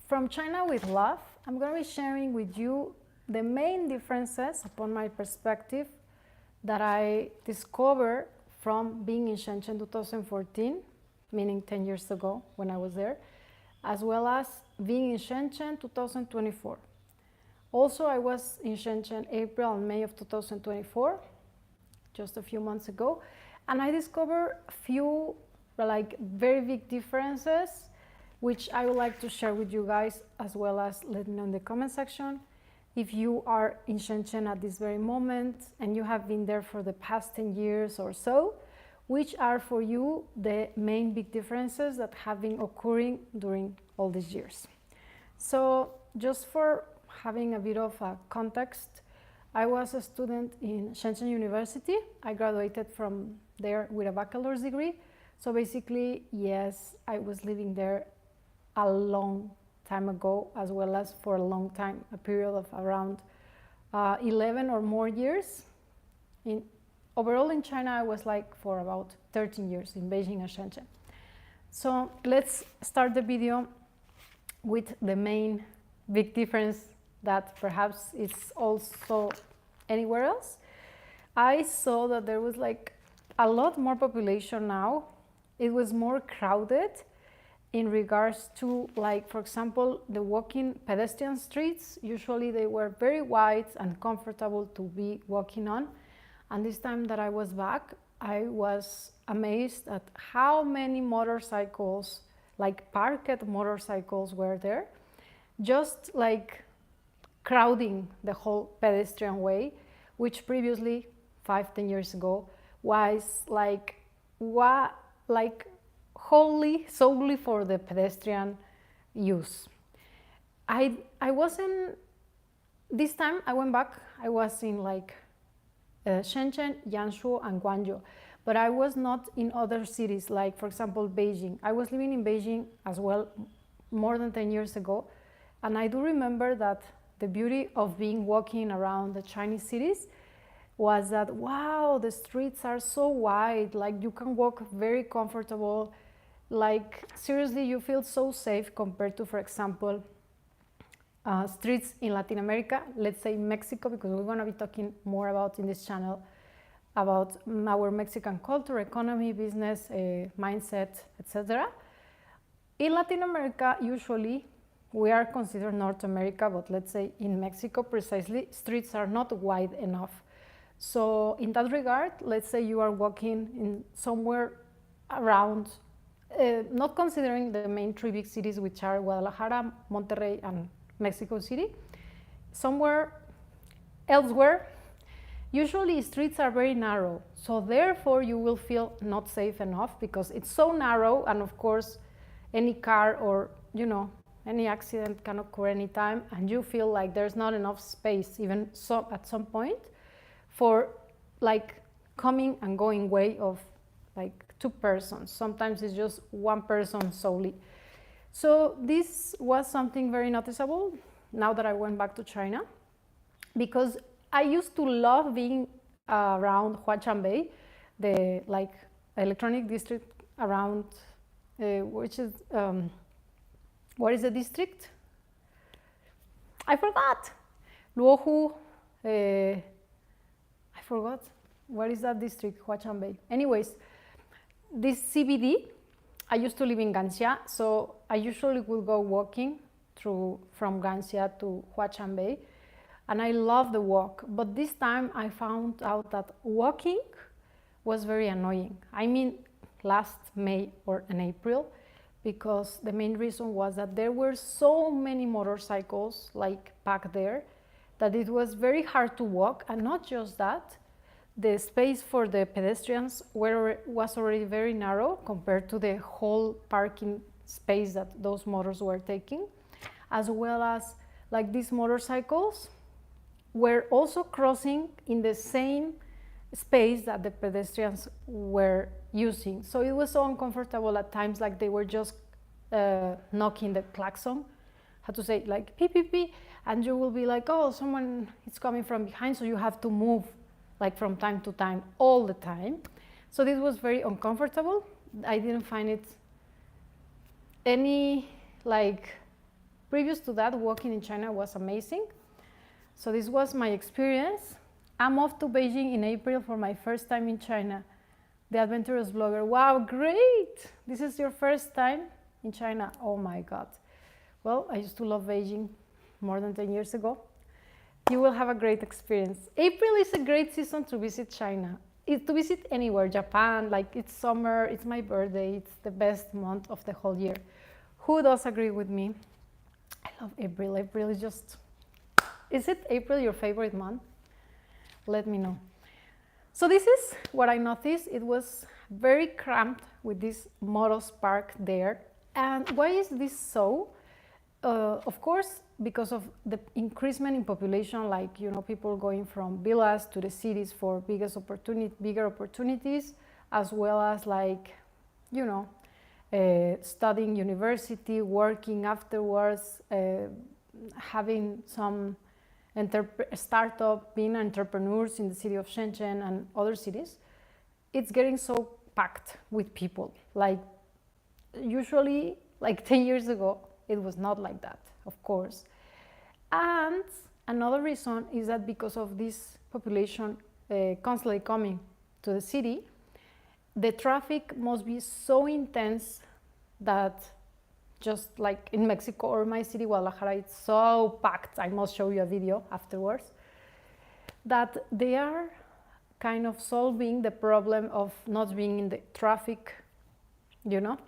From China with Love, I'm going to be sharing with you the main differences upon my perspective that I discovered from being in Shenzhen 2014, meaning 10 years ago when I was there, as well as being in Shenzhen 2024. Also, I was in Shenzhen April and May of 2024, just a few months ago, and I discovered a few very big differences which I would like to share with you guys, as well as let me know in the comment section if you are in Shenzhen at this very moment and you have been there for the past 10 years or so, which are for you the main big differences that have been occurring during all these years. So just for having a bit of a context, I was a student in Shenzhen University. I graduated from there with a bachelor's degree. So basically, yes, I was living there a long time ago, as well as for a long time, a period of around 11 or more years. Overall in China, I was for about 13 years in Beijing and Shenzhen. So let's start the video with the main big difference that perhaps it's also anywhere else. I saw that there was a lot more population now. It was more crowded in regards to, for example, the walking pedestrian streets. Usually they were very wide and comfortable to be walking on. And this time that I was back, I was amazed at how many motorcycles, parked motorcycles were there, just crowding the whole pedestrian way, which previously, 5-10 years ago, was wholly, solely for the pedestrian use. I wasn't, this time I went back, I was in Shenzhen, Jiangsu and Guangzhou, but I was not in other cities, for example, Beijing. I was living in Beijing as well more than 10 years ago, and I do remember that the beauty of being walking around the Chinese cities was that, wow, the streets are so wide, you can walk very comfortable, seriously, you feel so safe compared to, for example, streets in Latin America, let's say Mexico, because we're going to be talking more about in this channel about our Mexican culture, economy, business, mindset, etc. In Latin America, usually, we are considered North America, but let's say in Mexico precisely, streets are not wide enough. So in that regard, let's say you are walking in somewhere around, not considering the main three big cities, which are Guadalajara, Monterrey, and Mexico City, somewhere elsewhere, usually streets are very narrow. So therefore you will feel not safe enough because it's so narrow, and of course any car or any accident can occur anytime, and you feel like there's not enough space, even so at some point, for coming and going way of two persons. Sometimes it's just one person solely. So this was something very noticeable now that I went back to China, because I used to love being around Huaqiangbei, the electronic district around, which is, what is the district? I forgot. Luohu, I forgot. What is that district? Huaqiangbei. Anyways, this CBD, I used to live in Ganxia, so I usually would go walking from Ganxia to Huaqiangbei, and I love the walk. But this time I found out that walking was very annoying. I mean, last May or in April, because the main reason was that there were so many motorcycles packed there that it was very hard to walk. And not just that, the space for the pedestrians was already very narrow compared to the whole parking space that those motors were taking, as well as these motorcycles were also crossing in the same space that the pedestrians were using. So it was so uncomfortable at times, they were just knocking the klaxon, how to say, pee pee pee, and you will be oh, someone is coming from behind, so you have to move from time to time, all the time. So this was very uncomfortable. I didn't find it any Previous to that, walking in China was amazing. So this was my experience. I'm off to Beijing in April for my first time in China. The adventurous blogger. Wow, great! This is your first time in China. Oh my God. Well, I used to love Beijing more than 10 years ago. You will have a great experience. April is a great season to visit China. To visit anywhere, Japan, like it's summer, it's my birthday, it's the best month of the whole year. Who does agree with me? I love April. April is just, is it April your favorite month? Let me know. So this is what I noticed. It was very cramped with this motos park there. And why is this so? Of course, because of the increasement in population, like, you know, people going from villas to the cities for bigger opportunities, as well as like, you know, studying university, working afterwards, having some startup, being entrepreneurs in the city of Shenzhen and other cities. It's getting so packed with people. Like usually, like 10 years ago, it was not like that, of course. And another reason is that because of this population constantly coming to the city, the traffic must be so intense that just like in Mexico or my city, Guadalajara, it's so packed. I must show you a video afterwards. That they are kind of solving the problem of not being in the traffic, you know,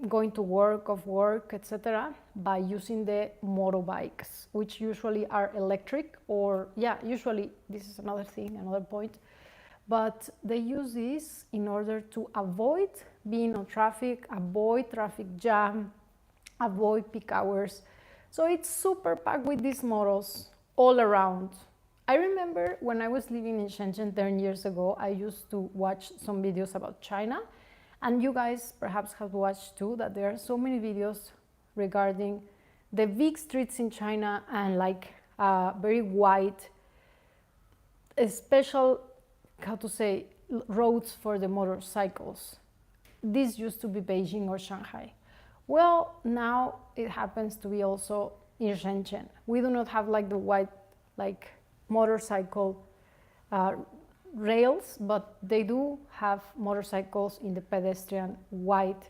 going to work, etc., by using the motorbikes, which usually are electric, or usually this is another thing, another point, but they use this in order to avoid being on traffic, avoid traffic jam, avoid peak hours. So it's super packed with these motos all around. I remember when I was living in Shenzhen 10 years ago, I used to watch some videos about China. And you guys perhaps have watched too, that there are so many videos regarding the big streets in China and like very wide, special, how to say, roads for the motorcycles. This used to be Beijing or Shanghai. Well, now it happens to be also in Shenzhen. We do not have like the wide, like motorcycle rails, but they do have motorcycles in the pedestrian wide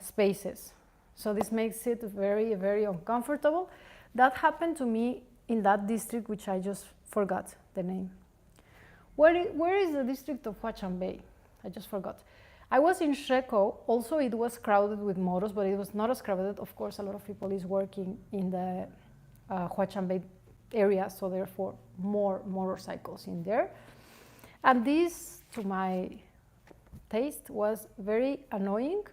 spaces. So this makes it very, very uncomfortable. That happened to me in that district, which I just forgot the name. Where is the district of Huaqiangbei? I just forgot. I was in Shekou. Also, it was crowded with motors, but it was not as crowded. Of course, a lot of people is working in the Huaqiangbei area, so therefore more motorcycles in there. And this, to my taste, was very annoying.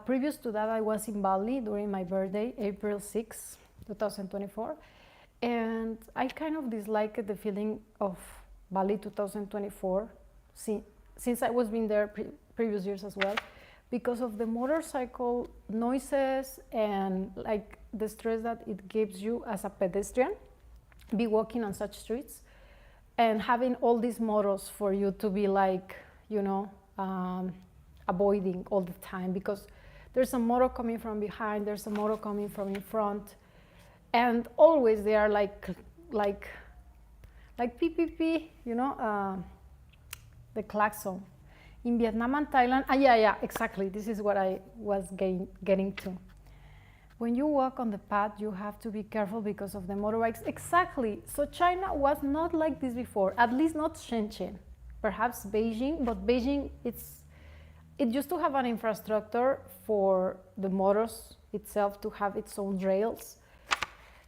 Previous to that, I was in Bali during my birthday, April 6, 2024, and I kind of disliked the feeling of Bali 2024 since I was been there previous years as well, because of the motorcycle noises and like the stress that it gives you as a pedestrian, be walking on such streets and having all these motos for you to be like, you know, avoiding all the time, because there's a motor coming from behind, there's a motor coming from in front, and always they are like PPP, you know, the klaxon. In Vietnam and Thailand, exactly, this is what I was getting to. When you walk on the path, you have to be careful because of the motorbikes. Exactly. So China was not like this before, at least not Shenzhen. Perhaps Beijing, but Beijing, it used to have an infrastructure for the motors itself to have its own rails.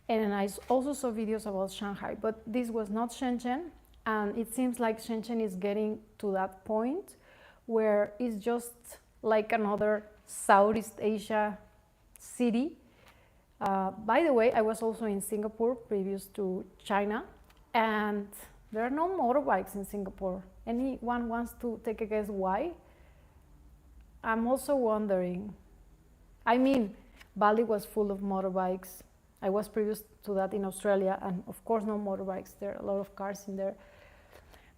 And I also saw videos about Shanghai, but this was not Shenzhen. And it seems like Shenzhen is getting to that point where it's just like another Southeast Asia city. By the way, I was also in Singapore previous to China, and there are no motorbikes in Singapore. Anyone wants to take a guess why? I'm also wondering. I mean, Bali was full of motorbikes. I was previous to that in Australia, and of course no motorbikes. There are a lot of cars in there.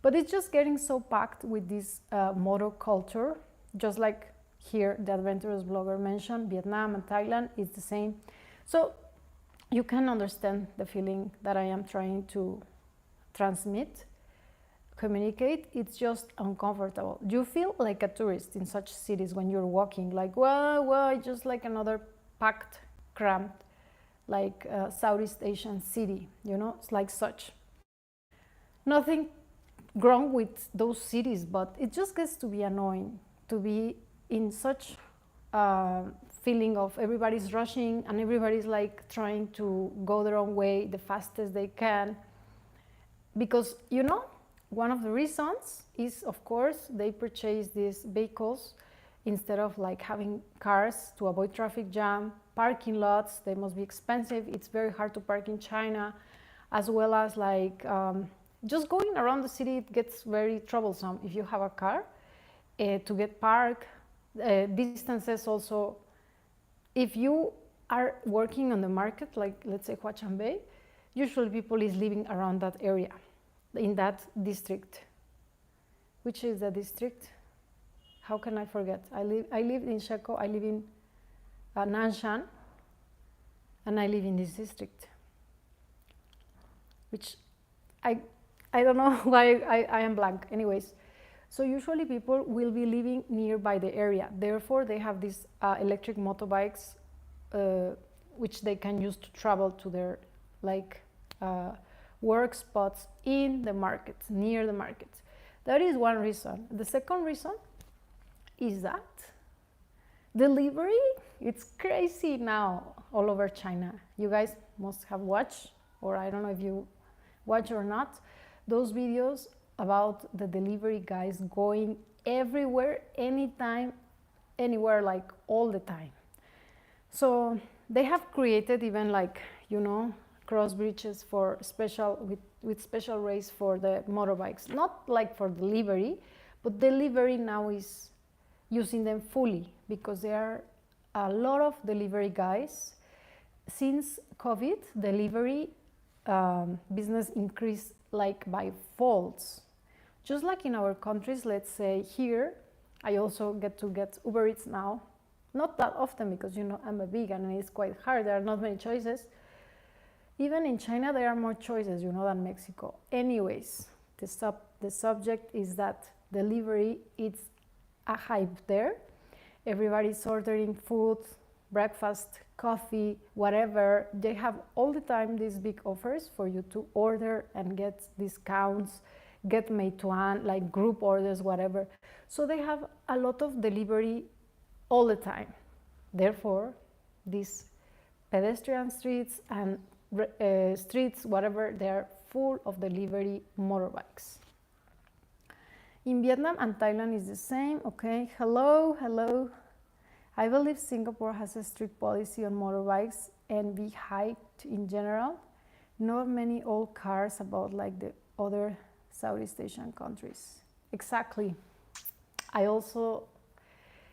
But it's just getting so packed with this motor culture, just like here the adventurous blogger mentioned, Vietnam and Thailand, is the same. So you can understand the feeling that I am trying to transmit, communicate. It's just uncomfortable. You feel like a tourist in such cities when you're walking, like, well, just like another packed, cramped, like Southeast Asian city, you know, it's like such. Nothing wrong with those cities, but it just gets to be annoying to be in such feeling of everybody's rushing and everybody's like trying to go their own way the fastest they can. Because, you know, one of the reasons is, of course, they purchase these vehicles instead of like having cars to avoid traffic jam. Parking lots, they must be expensive. It's very hard to park in China, as well as like just going around the city, it gets very troublesome if you have a car to get parked. Distances also, if you are working on the market, like let's say Huachanbei, usually people is living around that area, in that district. Which is the district? How can I forget? I live in Shekou, I live in Nanshan, and I live in this district. Which I don't know why I am blank. Anyways, so usually people will be living nearby the area. Therefore, they have these electric motorbikes, which they can use to travel to their like work spots in the markets, near the markets. That is one reason. The second reason is that delivery, it's crazy now all over China. You guys must have watched, or I don't know if you watch or not, those videos about the delivery guys going everywhere, anytime, anywhere, like all the time. So they have created even like, you know, cross bridges for special, with special race for the motorbikes. Not like for delivery, but delivery now is using them fully because there are a lot of delivery guys. Since COVID, delivery business increased like by folds. Just like in our countries, let's say here, I also get Uber Eats now. Not that often because, you know, I'm a vegan and it's quite hard. There are not many choices. Even in China, there are more choices, you know, than Mexico. Anyways, the subject is that delivery, it's a hype there. Everybody's ordering food, breakfast, coffee, whatever. They have all the time these big offers for you to order and get discounts, get Meituan, like group orders, whatever. So they have a lot of delivery all the time. Therefore, these pedestrian streets and streets, whatever, they are full of delivery motorbikes. In Vietnam and Thailand is the same. Okay, hello. I believe Singapore has a strict policy on motorbikes and hiked in general. Not many old cars about like the other Southeast Asian countries. Exactly. I also,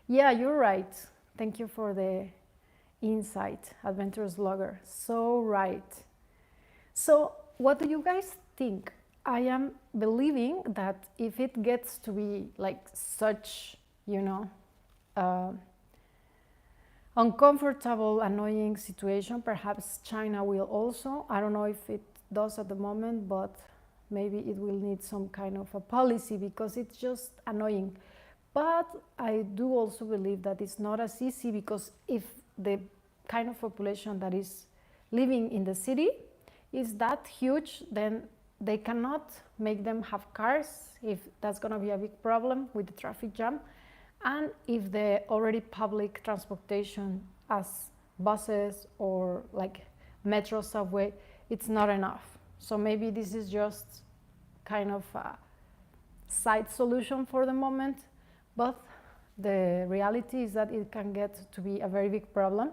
yeah, you're right. Thank you for the insight, adventurous vlogger. So right. So what do you guys think? I am believing that if it gets to be like such, you know, uncomfortable, annoying situation, perhaps China will also. I don't know if it does at the moment, but maybe it will need some kind of a policy because it's just annoying. But I do also believe that it's not as easy because if the kind of population that is living in the city is that huge, then they cannot make them have cars if that's going to be a big problem with the traffic jam. And if the already public transportation as buses or like metro, subway, it's not enough. So maybe this is just kind of a side solution for the moment, but the reality is that it can get to be a very big problem.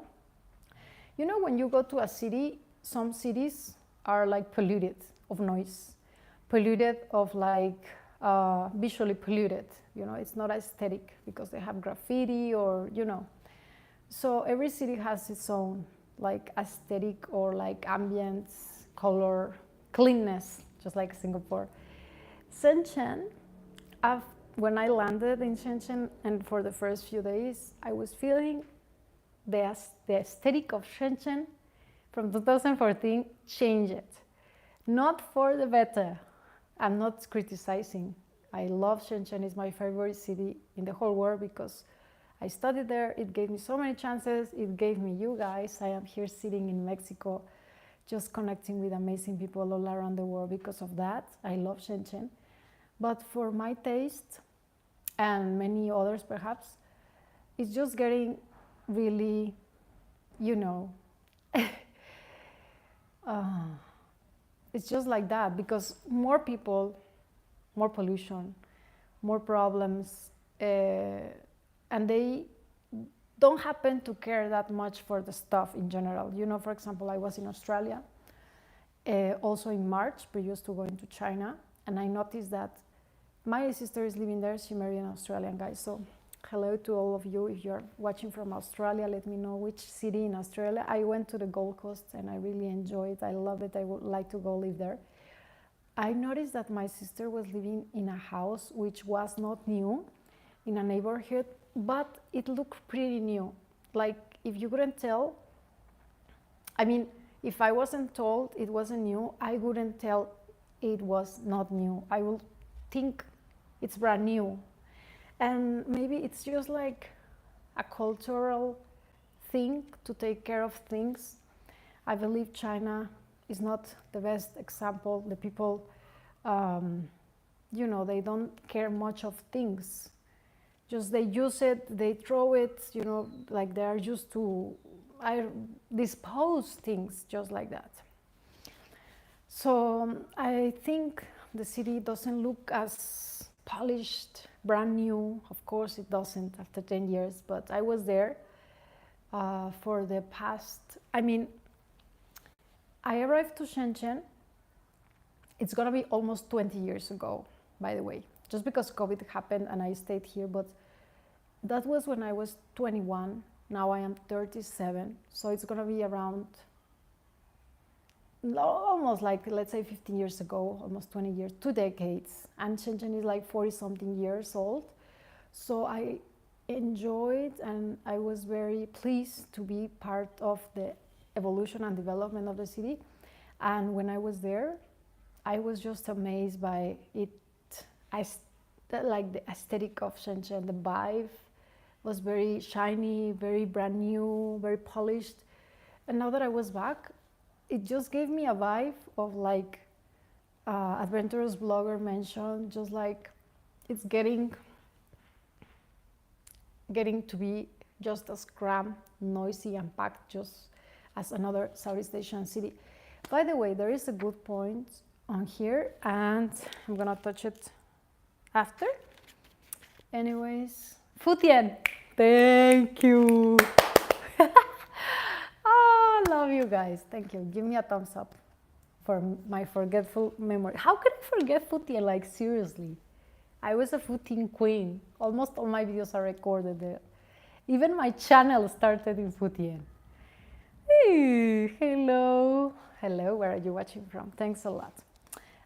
You know, when you go to a city, some cities are like polluted of noise, polluted of like visually polluted. You know, it's not aesthetic because they have graffiti or, you know. So every city has its own like aesthetic or like ambience, color, cleanness, just like Singapore. Shenzhen, when I landed in Shenzhen and for the first few days, I was feeling the aesthetic of Shenzhen from 2014 changed. Not for the better. I'm not criticizing. I love Shenzhen. It's my favorite city in the whole world because I studied there. It gave me so many chances. It gave me you guys. I am here sitting in Mexico, just connecting with amazing people all around the world because of that. I love Shenzhen. But for my taste, and many others perhaps, it's just getting really, it's just like that because more people, more pollution, more problems, and they don't happen to care that much for the stuff in general. For example, I was in Australia, also in March, previous to going to China, and I noticed that my sister is living there. She married an Australian guy. So hello to all of you. If you're watching from Australia, let me know which city in Australia. I went to the Gold Coast and I really enjoyed it. I love it. I would like to go live there. I noticed that my sister was living in a house which was not new, in a neighborhood, but it looked pretty new. Like, if you couldn't tell, if I wasn't told it wasn't new, I wouldn't tell it was not new. I would think it's brand new. And maybe it's just like a cultural thing to take care of things. I believe China is not the best example. The people, they don't care much of things. Just they use it, they throw it, like they are used to dispose things just like that. So I think the city doesn't look as polished, brand new. Of course it doesn't after 10 years, but I was there for the past, I arrived to Shenzhen, it's gonna be almost 20 years ago, by the way, just because COVID happened and I stayed here, but that was when I was 21, now I am 37, so it's gonna be around almost like, let's say 15 years ago, almost 20 years, 2 decades, and Shenzhen is like 40 something years old. So I enjoyed and I was very pleased to be part of the evolution and development of the city. And when I was there, I was just amazed by it. Like the aesthetic of Shenzhen, the vibe was very shiny, very brand new, very polished. And now that I was back, it just gave me a vibe of like adventurous blogger mentioned, just like it's getting to be just as cramped, noisy and packed just as another Southeast Asian city. By the way, there is a good point on here and I'm gonna touch it after. Anyways, Futian, thank you. I love you guys. Thank you. Give me a thumbs up for my forgetful memory. How can I forget Futian? Like, seriously. I was a Futian queen. Almost all my videos are recorded there. Even my channel started in Futian. Hey, hello. Hello, where are you watching from? Thanks a lot.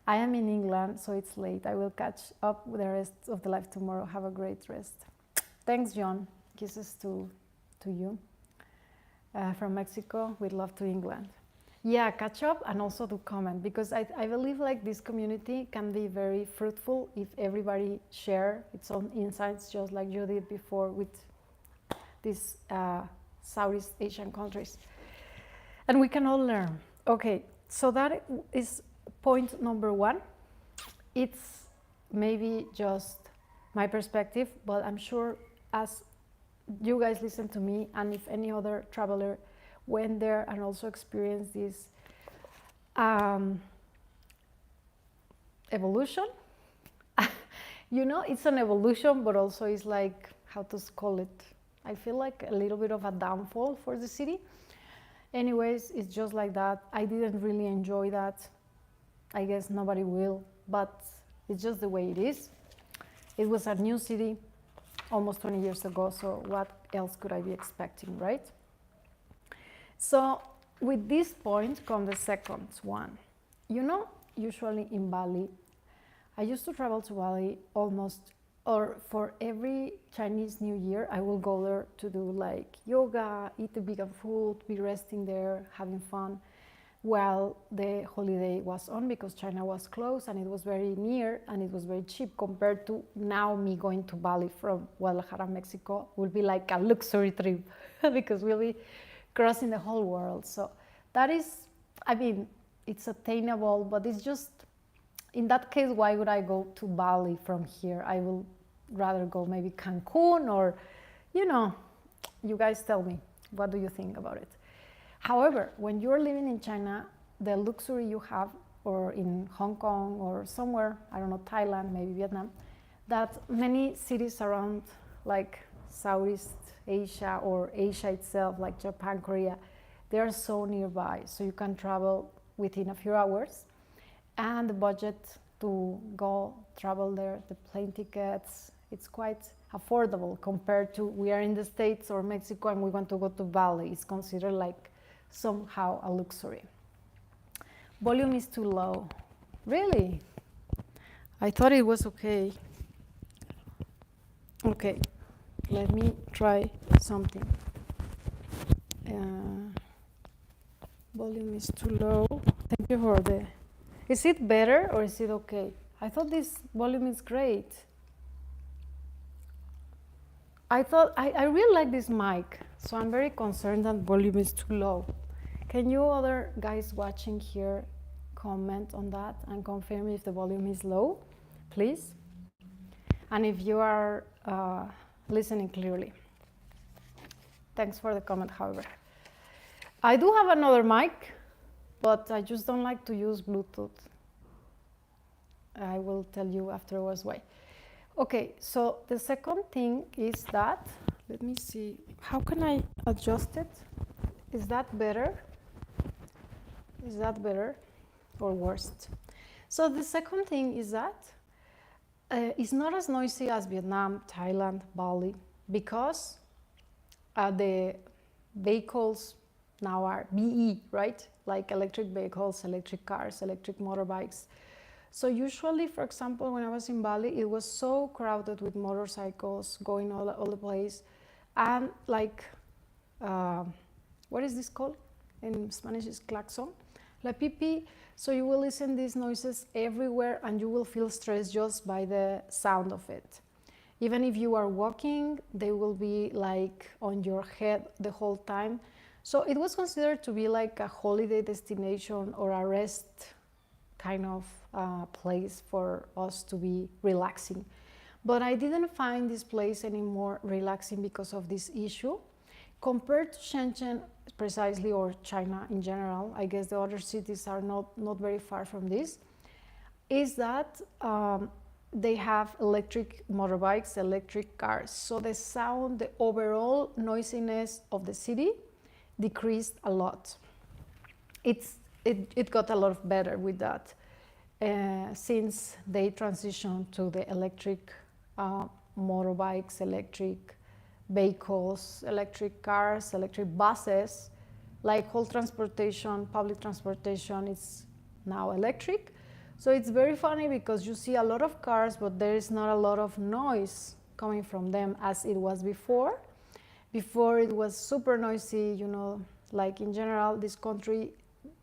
I am in England, so it's late. I will catch up with the rest of the live tomorrow. Have a great rest. Thanks, John. Kisses to you. From Mexico with love to England. Yeah, catch up and also to comment, because I believe like this community can be very fruitful if everybody share its own insights, just like you did before with these Southeast Asian countries. And we can all learn. Okay, so that is point number one. It's maybe just my perspective, but I'm sure as you guys listen to me, and if any other traveler went there and also experienced this evolution, it's an evolution, but also it's like, how to call it? I feel like a little bit of a downfall for the city. Anyways, it's just like that. I didn't really enjoy that. I guess nobody will, but it's just the way it is. It was a new city almost 20 years ago, so what else could I be expecting, right? So with this point comes the second one. Usually in Bali, I used to travel to Bali almost or for every Chinese New Year, I will go there to do like yoga, eat the vegan food, be resting there, having fun, while the holiday was on, because China was closed and it was very near and it was very cheap compared to now. Me going to Bali from Guadalajara, Mexico will be like a luxury trip because we'll be crossing the whole world. So that is, I mean, it's attainable, but it's just, in that case, why would I go to Bali from here? I will rather go maybe Cancun, or, you know, you guys tell me, what do you think about it? However, when you're living in China, the luxury you have, or in Hong Kong or somewhere, I don't know, Thailand, maybe Vietnam, that many cities around like Southeast Asia or Asia itself, like Japan, Korea, they are so nearby. So you can travel within a few hours, and the budget to go travel there, the plane tickets, it's quite affordable compared to we are in the States or Mexico and we want to go to Bali. It's considered like somehow a luxury. Volume is too low. Really? I thought it was okay. Okay, let me try something. Volume is too low. Thank you for the... Is it better or is it okay? I thought this volume is great. I really like this mic, so I'm very concerned that volume is too low. Can you other guys watching here comment on that and confirm if the volume is low, please? And if you are listening clearly. Thanks for the comment, however. I do have another mic, but I just don't like to use Bluetooth. I will tell you afterwards why. Okay, so the second thing is that, let me see, how can I adjust it? Is that better? Is that better or worse? So the second thing is that it's not as noisy as Vietnam, Thailand, Bali, because the vehicles now are BE, right? Like electric vehicles, electric cars, electric motorbikes. So usually, for example, when I was in Bali, it was so crowded with motorcycles going all the place. And like, what is this called? In Spanish is claxon, la pipi. So you will listen these noises everywhere and you will feel stressed just by the sound of it. Even if you are walking, they will be like on your head the whole time. So it was considered to be like a holiday destination or a rest kind of place for us to be relaxing. But I didn't find this place any more relaxing because of this issue. Compared to Shenzhen precisely, or China in general, I guess the other cities are not very far from this, is that they have electric motorbikes, electric cars. So the sound, the overall noisiness of the city decreased a lot. It got a lot better with that since they transitioned to the electric motorbikes, electric vehicles, electric cars, electric buses, like whole transportation, public transportation is now electric. So it's very funny because you see a lot of cars, but there is not a lot of noise coming from them as it was before. Before it was super noisy, you know, like in general, this country,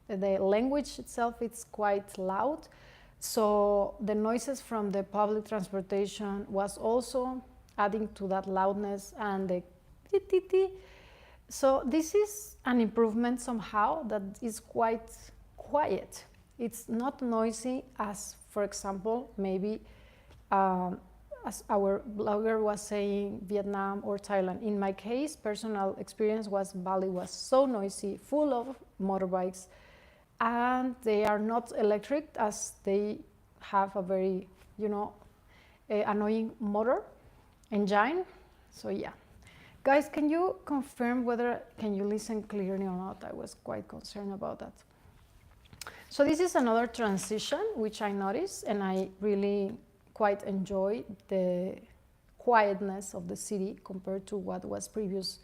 the language itself, it's quite loud. So the noises from the public transportation was also adding to that loudness and the ti-ti-ti. So this is an improvement somehow that is quite quiet. It's not noisy as, for example, maybe as our blogger was saying, Vietnam or Thailand. In my case, personal experience was Bali was so noisy, full of motorbikes, and they are not electric as they have a very, you know, annoying motor engine. So yeah. Guys, can you confirm whether can you listen clearly or not? I was quite concerned about that. So this is another transition which I noticed, and I really quite enjoy the quietness of the city compared to what was previously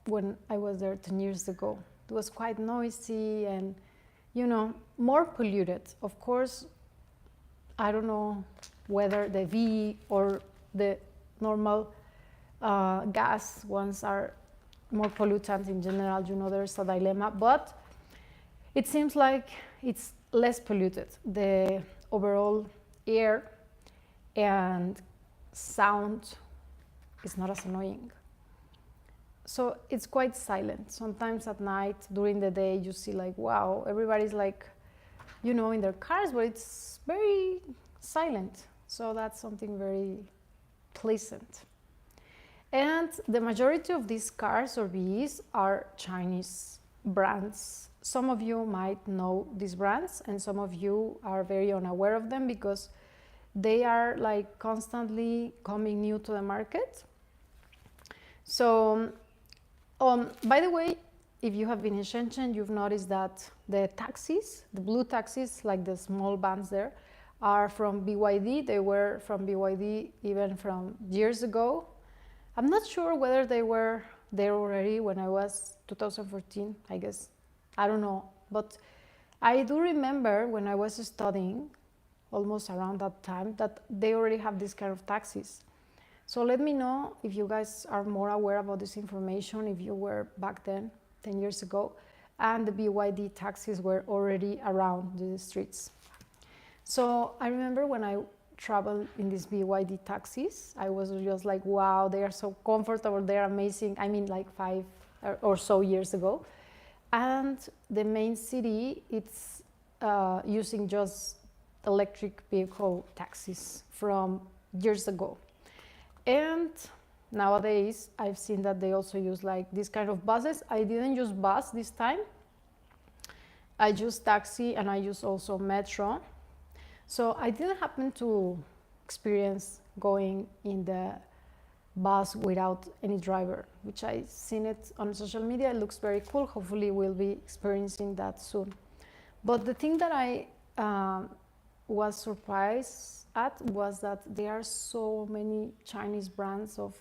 when I was there 10 years ago. It was quite noisy and, you know, more polluted. Of course, I don't know whether the V or the normal gas ones are more pollutant in general. You know, there's a dilemma, but it seems like it's less polluted. The overall air and sound is not as annoying. So it's quite silent. Sometimes at night, during the day, you see like, wow, everybody's like, you know, in their cars, but it's very silent. So that's something very pleasant. And the majority of these cars or VEs are Chinese brands. Some of you might know these brands, and some of you are very unaware of them because they are like constantly coming new to the market. So, by the way, if you have been in Shenzhen, you've noticed that the taxis, the blue taxis, like the small vans there, are from BYD. They were from BYD even from years ago. I'm not sure whether they were there already when I was 2014, I guess. I don't know. But I do remember when I was studying, almost around that time, that they already have this kind of taxis. So let me know if you guys are more aware about this information, if you were back then, 10 years ago, and the BYD taxis were already around the streets. So I remember when I traveled in these BYD taxis, I was just like, wow, they are so comfortable, they're amazing. I mean, like 5 or so years ago. And the main city, it's using just electric vehicle taxis from years ago. And nowadays, I've seen that they also use like this kind of buses. I didn't use bus this time. I used taxi and I used also metro. So I didn't happen to experience going in the bus without any driver, which I've seen it on social media. It looks very cool. Hopefully we'll be experiencing that soon. But the thing that I was surprised at was that there are so many Chinese brands of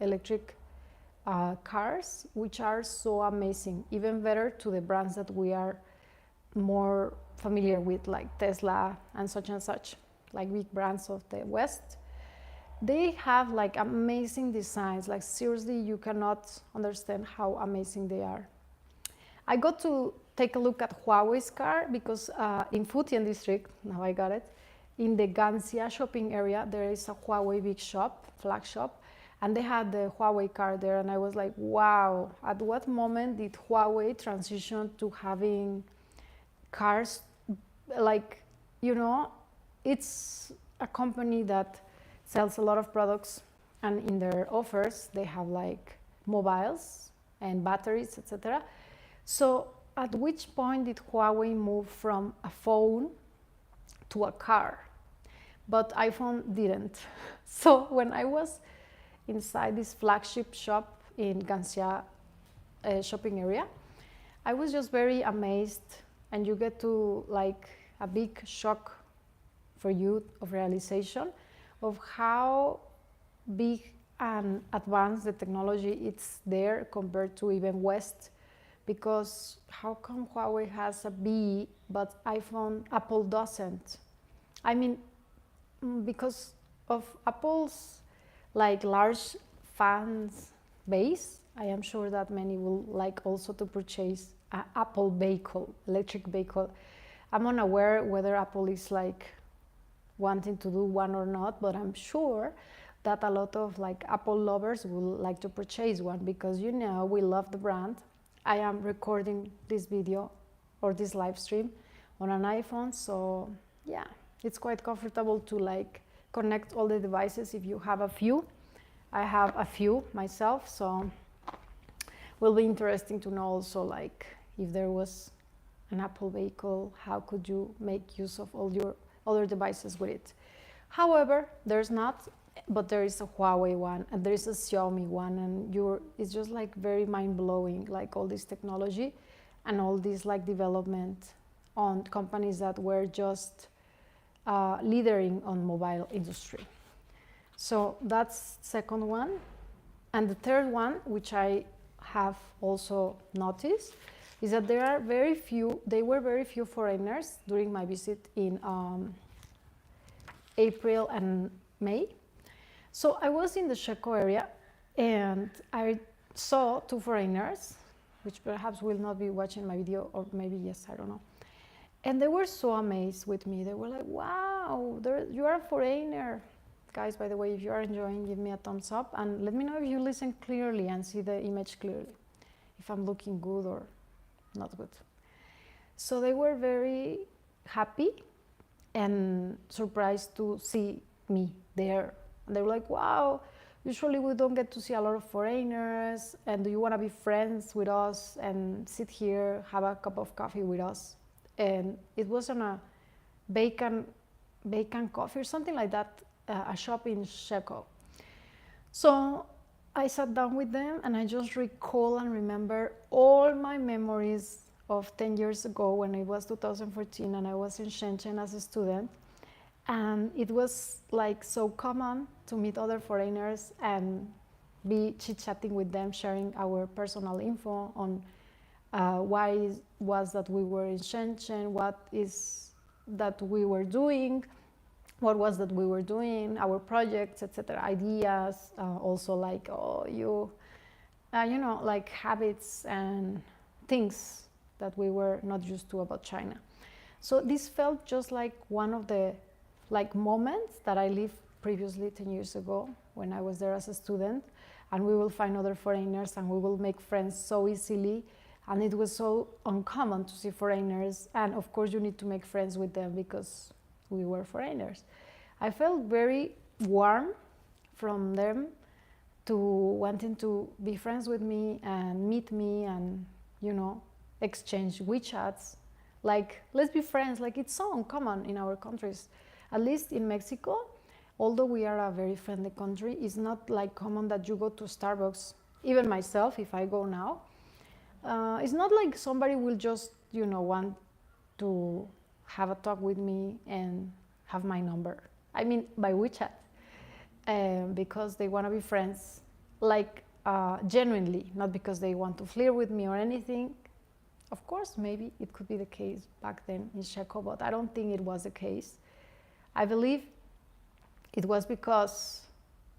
electric cars, which are so amazing, even better to the brands that we are more familiar with, like Tesla and such, like big brands of the West. They have like amazing designs, like seriously, you cannot understand how amazing they are. I got to take a look at Huawei's car because in Futian district, now I got it, in the Ganxia shopping area, there is a Huawei big shop, flag shop, and they had the Huawei car there, and I was like, wow, at what moment did Huawei transition to having cars? Like, you know, it's a company that sells a lot of products, and in their offers they have like mobiles and batteries, etc. So at which point did Huawei move from a phone to a car? But iPhone didn't. So when I was inside this flagship shop in Ganxia shopping area, I was just very amazed, and you get to like a big shock for you of realization of how big and advanced the technology is there compared to even West. Because how come Huawei has a B but Apple doesn't? I mean, because of Apple's like large fans base, I am sure that many will like also to purchase an Apple vehicle, electric vehicle. I'm unaware whether Apple is like wanting to do one or not, but I'm sure that a lot of like Apple lovers will like to purchase one because, you know, we love the brand. I am recording this video or this live stream on an iPhone, so yeah, it's quite comfortable to like connect all the devices if you have a few. I have a few myself, so will be interesting to know also like if there was an Apple vehicle, how could you make use of all your other devices with it. However, there's not, but there is a Huawei one and there is a Xiaomi one, and it's just like very mind-blowing, like all this technology and all this like development on companies that were just leading on mobile industry. So that's second one. And the third one, which I have also noticed, is that there were very few foreigners during my visit in April and May. So I was in the Sheco area and I saw two foreigners, which perhaps will not be watching my video, or maybe yes, I don't know. And they were so amazed with me. They were like, wow, you are a foreigner. Guys, by the way, if you are enjoying, give me a thumbs up and let me know if you listen clearly and see the image clearly, if I'm looking good or not good. So they were very happy and surprised to see me there. And they were like, wow, usually we don't get to see a lot of foreigners, and do you want to be friends with us and sit here, have a cup of coffee with us? And it was on a bacon coffee or something like that, a shop in Sheco. So I sat down with them and I just recall and remember all my memories of 10 years ago when it was 2014 and I was in Shenzhen as a student. And it was like so common to meet other foreigners and be chit-chatting with them, sharing our personal info on why was that we were in Shenzhen, what is that we were doing, what was that we were doing, our projects, etc., ideas, also like, you know, like habits and things that we were not used to about China. So this felt just like one of the moments that I lived previously 10 years ago when I was there as a student, and we will find other foreigners and we will make friends so easily, and it was so uncommon to see foreigners, and of course you need to make friends with them because we were foreigners. I felt very warm from them to wanting to be friends with me and meet me and, you know, exchange WeChats, like, let's be friends. Like, it's so uncommon in our countries. At least in Mexico, although we are a very friendly country, it's not like common that you go to Starbucks. Even myself, if I go now, it's not like somebody will just, you know, want to have a talk with me and have my number. I mean, by WeChat, because they want to be friends, like genuinely, not because they want to flirt with me or anything. Of course, maybe it could be the case back then in Sheco, but I don't think it was the case. I believe it was because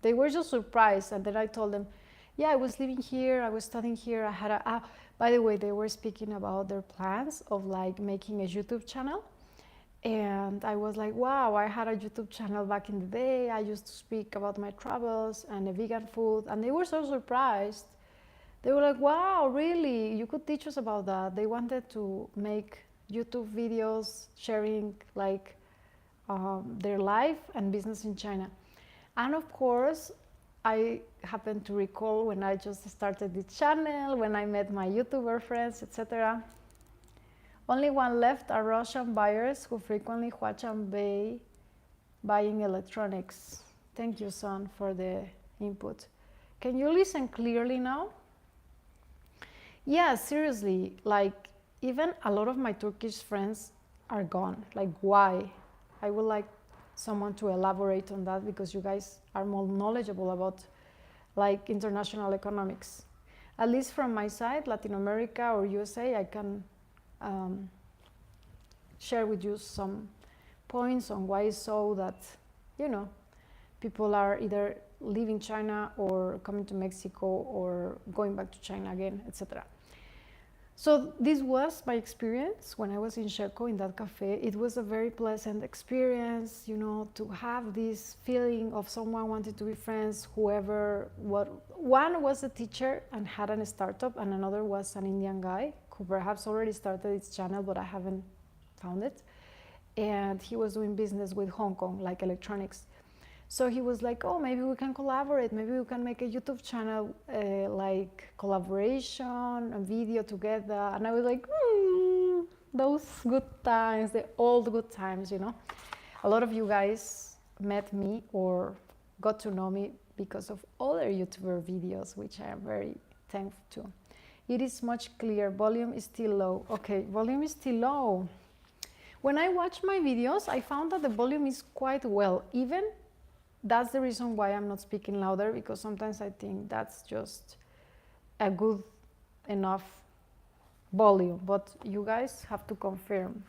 they were just surprised, and then I told them, yeah, I was living here, I was studying here, I had by the way, they were speaking about their plans of like making a YouTube channel. And I was like, wow, I had a YouTube channel back in the day. I used to speak about my travels and the vegan food. And they were so surprised. They were like, wow, really? You could teach us about that. They wanted to make YouTube videos sharing like their life and business in China. And of course, I happened to recall when I just started the channel, when I met my YouTuber friends, etc. Only one left are Russian buyers who frequently Huachan buying electronics. Thank you, son, for the input. Can you listen clearly now? Yeah, seriously, like even a lot of my Turkish friends are gone. Like, why? I would like someone to elaborate on that because you guys are more knowledgeable about like international economics. At least from my side, Latin America or USA, I can share with you some points on why it's so that, you know, people are either leaving China or coming to Mexico or going back to China again, etc. So this was my experience when I was in Sheco in that cafe. It was a very pleasant experience, you know, to have this feeling of someone wanting to be friends, whoever, what. One was a teacher and had a startup, and another was an Indian guy who perhaps already started its channel, but I haven't found it. And he was doing business with Hong Kong, like electronics. So he was like, oh, maybe we can collaborate. Maybe we can make a YouTube channel, like collaboration, a video together. And I was like, those good times, the old good times, you know. A lot of you guys met me or got to know me because of other YouTuber videos, which I am very thankful to. It is much clearer. Volume is still low. Okay, volume is still low. When I watch my videos, I found that the volume is quite well. Even that's the reason why I'm not speaking louder, because sometimes I think that's just a good enough volume, but you guys have to confirm.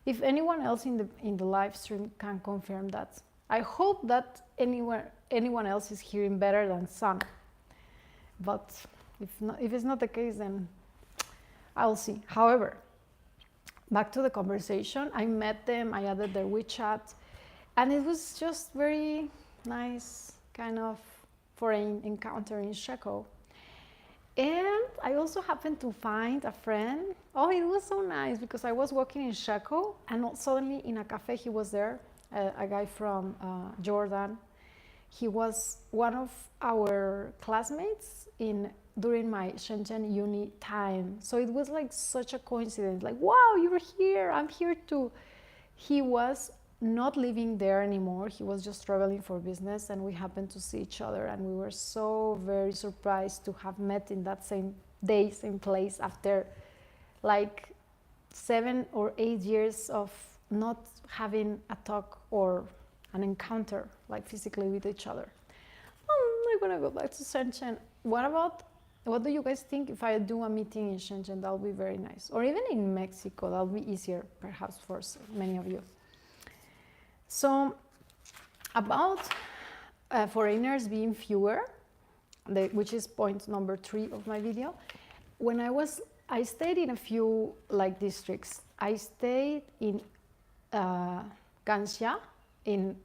If anyone else in the live stream can confirm that, I hope that anyone else is hearing better than some. But if it's not the case, then I'll see. However, back to the conversation, I met them, I added their WeChat, and it was just very nice kind of foreign encounter in Sheko. And I also happened to find a friend. Oh, it was so nice because I was walking in Sheko and suddenly in a cafe he was there, a guy from Jordan. He was one of our classmates during my Shenzhen uni time. So it was like such a coincidence, like, wow, you're here, I'm here too. He was not living there anymore. He was just traveling for business, and we happened to see each other, and we were so very surprised to have met in that same day, same place, after like 7 or 8 years of not having a talk or an encounter like physically with each other. I'm gonna go back to Shenzhen. What do you guys think if I do a meeting in Shenzhen? That'll be very nice. Or even in Mexico, that'll be easier perhaps for many of you. So about foreigners being fewer, which is point number 3 of my video. When I stayed in a few like districts. I stayed in Ganxia, in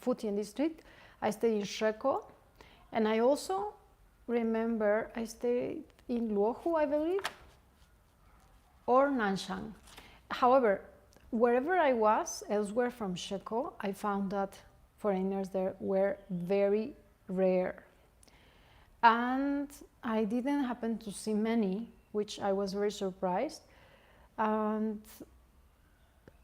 Futian district. I stayed in Sheko, and I also remember I stayed in Luohu, I believe, or Nanshan. However, wherever I was, elsewhere from Sheko, I found that foreigners there were very rare. And I didn't happen to see many, which I was very surprised. And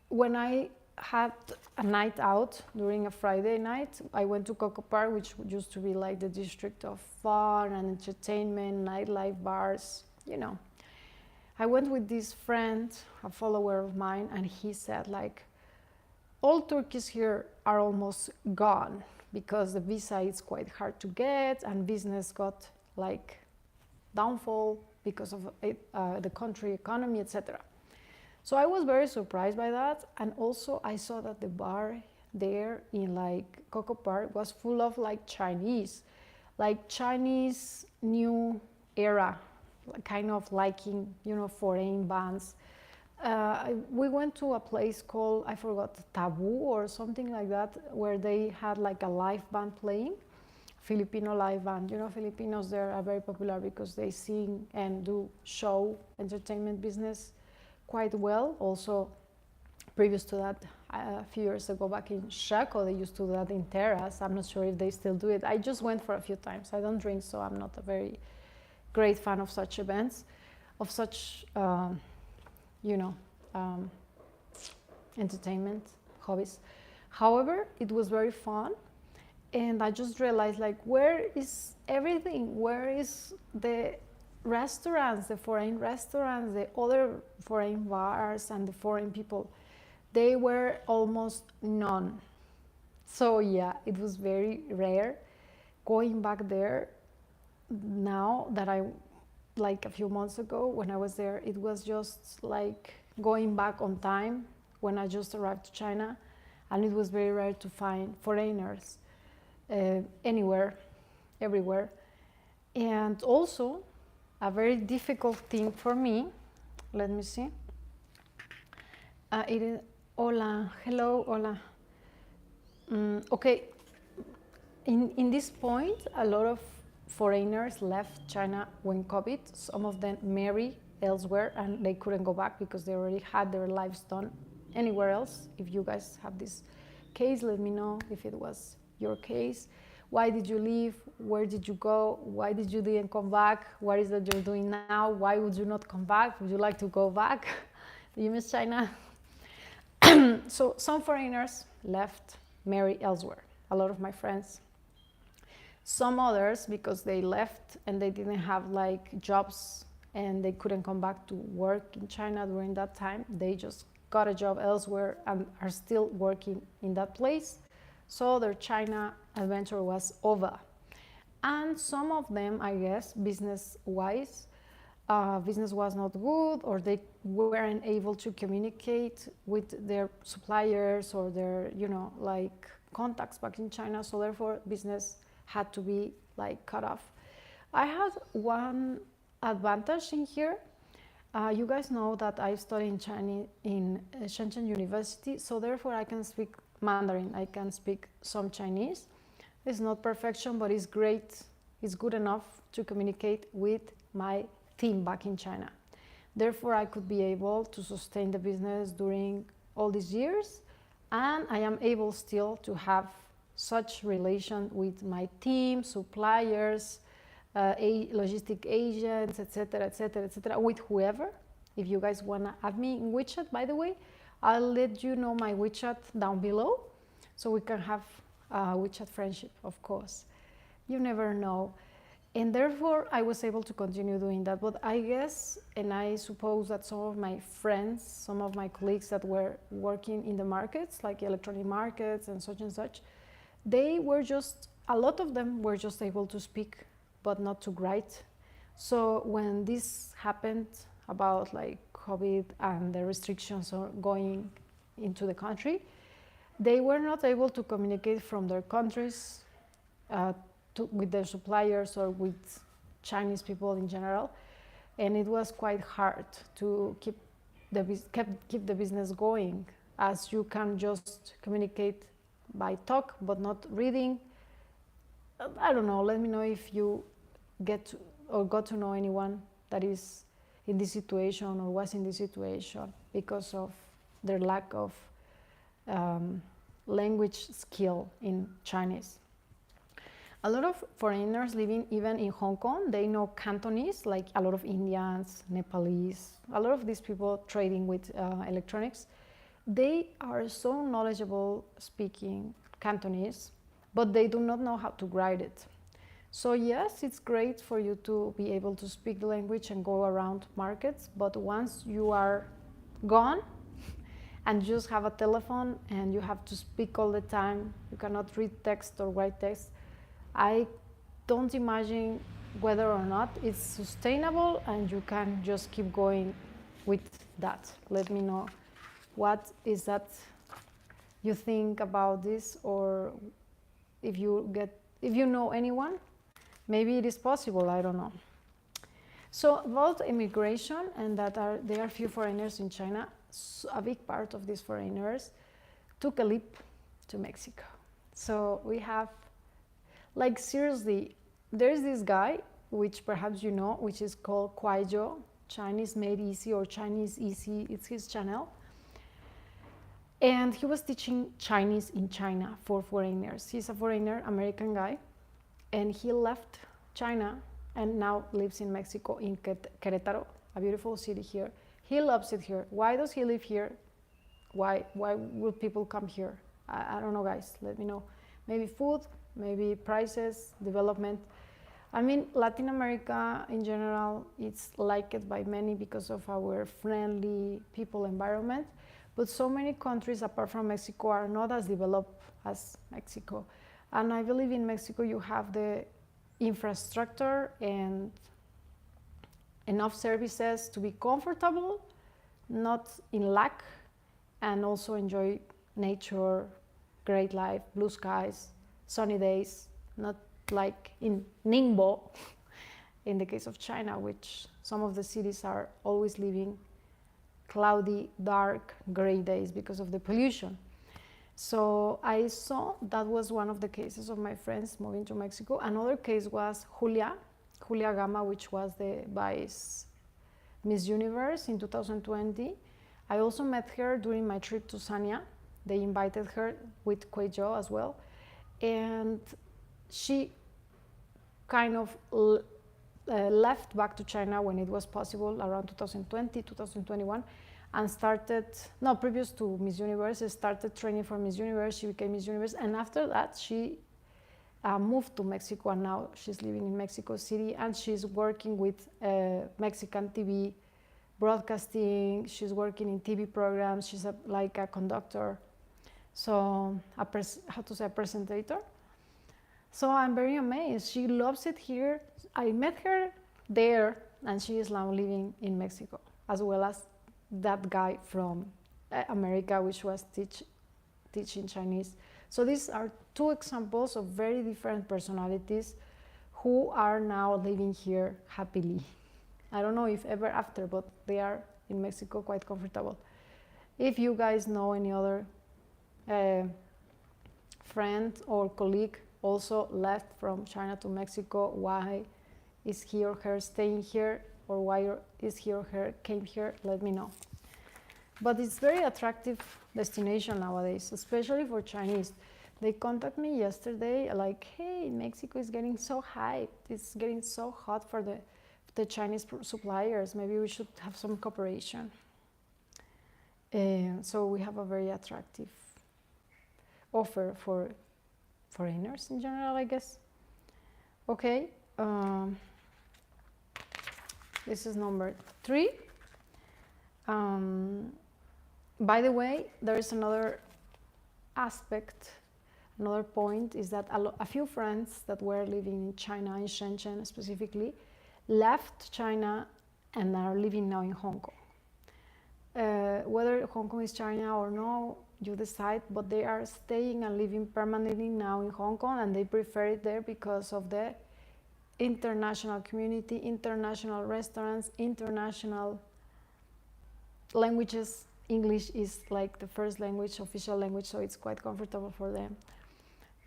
when I had a night out during a Friday night, I went to Coco Park, which used to be like the district of fun and entertainment, nightlife, bars, you know. I went with this friend, a follower of mine, and he said like, all Turkeys here are almost gone because the visa is quite hard to get and business got like downfall because of the country economy, etc. So I was very surprised by that, and also I saw that the bar there in like Coco Park was full of like Chinese new era, kind of liking, you know, foreign bands. We went to a place called, I forgot, Taboo or something like that, where they had like a live band playing, Filipino live band. You know, Filipinos there are very popular because they sing and do show entertainment business quite well. Also, previous to that, a few years ago back in Sheko, they used to do that in Terrace. I'm not sure if they still do it. I just went for a few times. I don't drink, so I'm not a very great fan of such events, of such, you know, entertainment hobbies. However, it was very fun, and I just realized, like, where is everything? Where is the restaurants, the foreign restaurants, the other foreign bars, and the foreign people? They were almost none. So yeah, it was very rare. Going back there, now that like a few months ago when I was there, it was just like going back on time when I just arrived to China, and it was very rare to find foreigners anywhere, everywhere. And also, a very difficult thing for me, let me see, it is, hola, hello, hola. Okay, in this point, a lot of foreigners left China when COVID. Some of them married elsewhere and they couldn't go back because they already had their lives done anywhere else. If you guys have this case, let me know if it was your case. Why did you leave? Where did you go? Why did you didn't come back? What is that you're doing now? Why would you not come back? Would you like to go back? Do you miss China? So some foreigners left, married elsewhere. A lot of my friends. Some others, because they left and they didn't have like jobs and they couldn't come back to work in China during that time, they just got a job elsewhere and are still working in that place. So their China adventure was over. And some of them, I guess, business-wise, business was not good, or they weren't able to communicate with their suppliers or their, you know, like contacts back in China, so therefore business had to be like cut off. I had one advantage in here. You guys know that I study in Chinese in Shenzhen University, so therefore I can speak Mandarin, I can speak some Chinese. It's not perfection, but it's great, it's good enough to communicate with my team back in China. Therefore, I could be able to sustain the business during all these years, and I am able still to have such relation with my team, suppliers, logistic agents, etc., etc., etc., with whoever. If you guys want to add me in WeChat, by the way, I'll let you know my WeChat down below, so we can have WeChat friendship, of course. You never know. And therefore, I was able to continue doing that. But I guess, and I suppose that some of my friends, some of my colleagues that were working in the markets, like electronic markets and such, they were just, a lot of them were just able to speak, but not to write. So when this happened about like COVID and the restrictions going into the country, they were not able to communicate from their countries with their suppliers or with Chinese people in general, and it was quite hard to keep the business going, as you can just communicate by talk but not reading. I don't know, let me know if you get to, or got to know anyone that is in this situation or was in this situation because of their lack of language skill in Chinese. A lot of foreigners living even in Hong Kong, they know Cantonese, like a lot of Indians, Nepalese, a lot of these people trading with electronics. They are so knowledgeable speaking Cantonese, but they do not know how to write it. So yes, it's great for you to be able to speak the language and go around markets, but once you are gone and you just have a telephone and you have to speak all the time, you cannot read text or write text, I don't imagine whether or not it's sustainable and you can just keep going with that. Let me know what is that you think about this, or if you know anyone, maybe it is possible, I don't know. So about immigration, and that there are few foreigners in China, so a big part of these foreigners took a leap to Mexico. So we have, like seriously, there's this guy, which perhaps you know, which is called Kuaijo, Chinese Made Easy or Chinese Easy, it's his channel. And he was teaching Chinese in China for foreigners. He's a foreigner, American guy, and he left China and now lives in Mexico, in Querétaro, a beautiful city here. He loves it here. Why does he live here? Why would people come here? I don't know, guys, let me know. Maybe food, maybe prices, development. I mean, Latin America in general, it's liked by many because of our friendly people environment, but so many countries apart from Mexico are not as developed as Mexico. And I believe in Mexico you have the infrastructure and enough services to be comfortable, not in lack, and also enjoy nature, great life, blue skies, sunny days, not like in Ningbo, in the case of China, which some of the cities are always living cloudy, dark, gray days because of the pollution. So I saw that was one of the cases of my friends moving to Mexico. Another case was Julia Gama, which was the Vice Miss Universe in 2020. I also met her during my trip to Sanya. They invited her with Kuaijo as well. And she kind of left back to China when it was possible, around 2020, 2021, and started, no, previous to Miss Universe, started training for Miss Universe. She became Miss Universe, and after that she moved to Mexico, and now she's living in Mexico City, and she's working with Mexican TV broadcasting. She's working in TV programs. She's like a conductor, so a presenter. So I'm very amazed. She loves it here. I met her there, and she is now living in Mexico, as well as that guy from America, which was teaching Chinese. So these are two examples of very different personalities who are now living here happily. I don't know if ever after, but they are in Mexico quite comfortable. If you guys know any other friend or colleague also left from China to Mexico, why is he or her staying here, or why is he or her came here, let me know. But it's very attractive destination nowadays, especially for Chinese. They contacted me yesterday like, hey, Mexico is getting so hyped, it's getting so hot for the Chinese suppliers, maybe we should have some cooperation. So we have a very attractive offer for foreigners in general, I guess. Okay, this is number 3. By the way, there is another aspect, another point is that a few friends that were living in China, in Shenzhen specifically, left China and are living now in Hong Kong. Whether Hong Kong is China or no, you decide, but they are staying and living permanently now in Hong Kong, and they prefer it there because of the international community, international restaurants, international languages. English is like the first language, official language, so it's quite comfortable for them.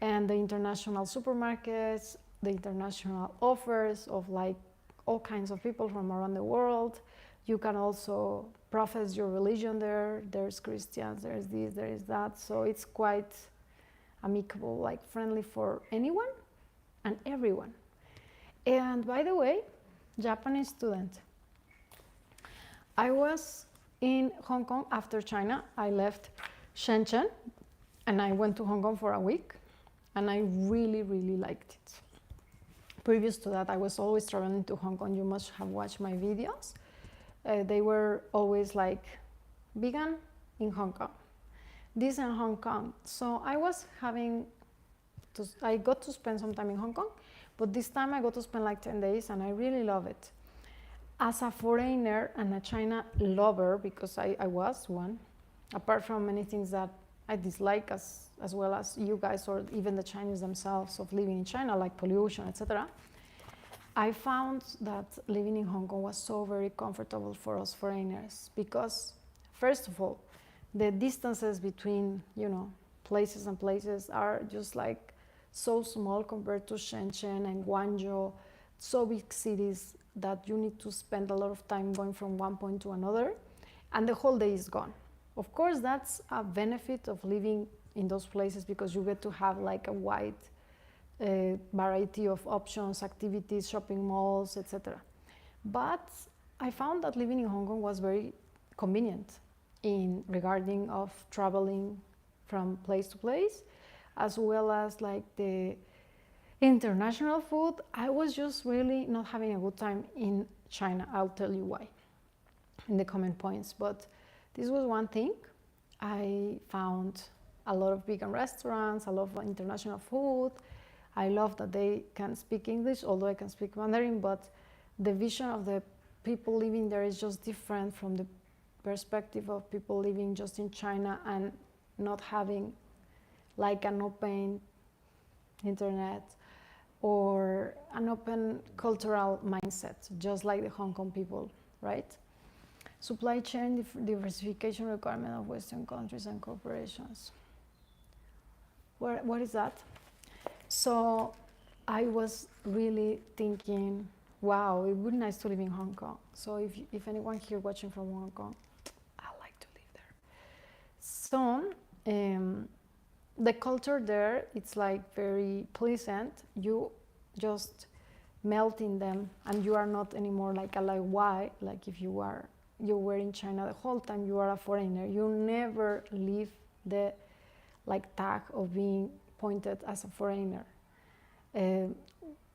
And the international supermarkets, the international offers of like all kinds of people from around the world. You can also profess your religion there. There's Christians, there's this, there is that. So it's quite amicable, like friendly for anyone and everyone. And by the way, Japanese student. I was in Hong Kong after China. I left Shenzhen and I went to Hong Kong for a week, and I really, really liked it. Previous to that, I was always traveling to Hong Kong. You must have watched my videos. They were always like vegan in Hong Kong, this in Hong Kong. So I got to spend some time in Hong Kong, but this time I got to spend like 10 days and I really love it. As a foreigner and a China lover, because I was one, apart from many things that I dislike as well as you guys or even the Chinese themselves of living in China, like pollution, etc. I found that living in Hong Kong was so very comfortable for us foreigners because, first of all, the distances between, places and places are just like so small compared to Shenzhen and Guangzhou, so big cities that you need to spend a lot of time going from one point to another, and the whole day is gone. Of course, that's a benefit of living in those places because you get to have like a wide variety of options, activities, shopping malls, etc. But I found that living in Hong Kong was very convenient in regarding of traveling from place to place, as well as like the international food. I was just really not having a good time in China. I'll tell you why in the comment points, but this was one thing. I found a lot of vegan restaurants, a lot of international food. I love that they can speak English, although I can speak Mandarin, but the vision of the people living there is just different from the perspective of people living just in China and not having like an open internet or an open cultural mindset, just like the Hong Kong people, right? Supply chain diversification requirement of Western countries and corporations. What is that? So I was really thinking, wow, it would be nice to live in Hong Kong. So if anyone here watching from Hong Kong, I'd like to live there. So the culture there, it's like very pleasant. You just melt in them and you are not anymore like why, like if you were in China the whole time, you are a foreigner. You never leave the like tag of being pointed as a foreigner.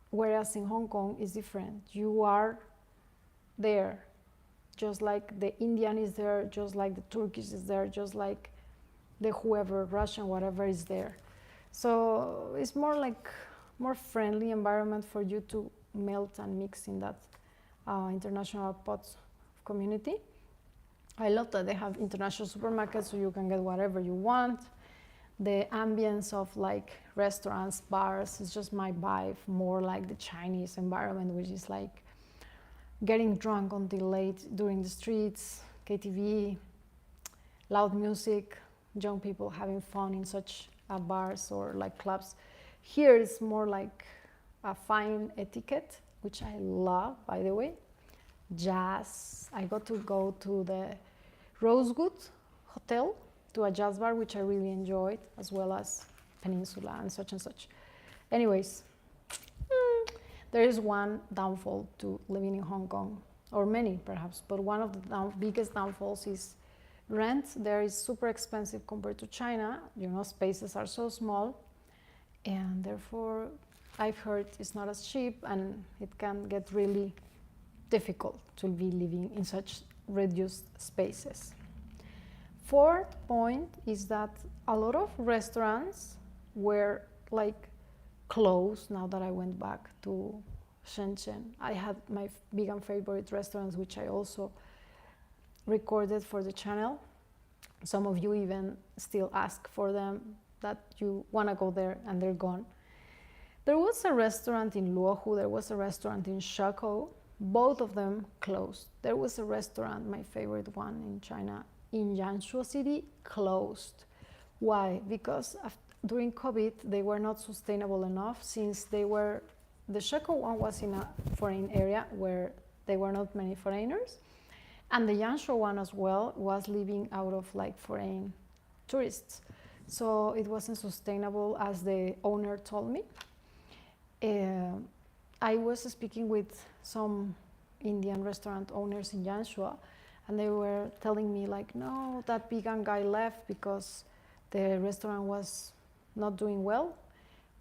Whereas in Hong Kong is different. You are there, just like the Indian is there, just like the Turkish is there, just like the whoever, Russian, whatever is there. So it's more friendly environment for you to melt and mix in that international pots of community. I love that they have international supermarkets so you can get whatever you want. the ambience of like restaurants, bars is just my vibe, more like the Chinese environment, which is like getting drunk until late during the streets, KTV, loud music, young people having fun in such bars or like clubs. Here it's more like a fine etiquette, which I love, by the way. Jazz. I got to go to the Rosewood Hotel, to a jazz bar, which I really enjoyed, as well as Peninsula and such and such. Anyways, there is one downfall to living in Hong Kong, or many perhaps, but one of the biggest downfalls is rent. There is super expensive compared to China. You know, spaces are so small, and therefore I've heard it's not as cheap, and it can get really difficult to be living in such reduced spaces. Fourth point is that a lot of restaurants were like closed now that I went back to Shenzhen. I had my vegan favorite restaurants, which I also recorded for the channel. Some of you even still ask for them, that you want to go there, and they're gone. There was a restaurant in Luohu, there was a restaurant in Shako, both of them closed. There was a restaurant, my favorite one in China, in Yanshuo City, closed. Why? Because during COVID, they were not sustainable enough, since they were, the Shako one was in a foreign area where there were not many foreigners, and the Yanshuo one as well was living out of like foreign tourists. So it wasn't sustainable, as the owner told me. I was speaking with some Indian restaurant owners in Yanshuo, and they were telling me like, no, that vegan guy left because the restaurant was not doing well.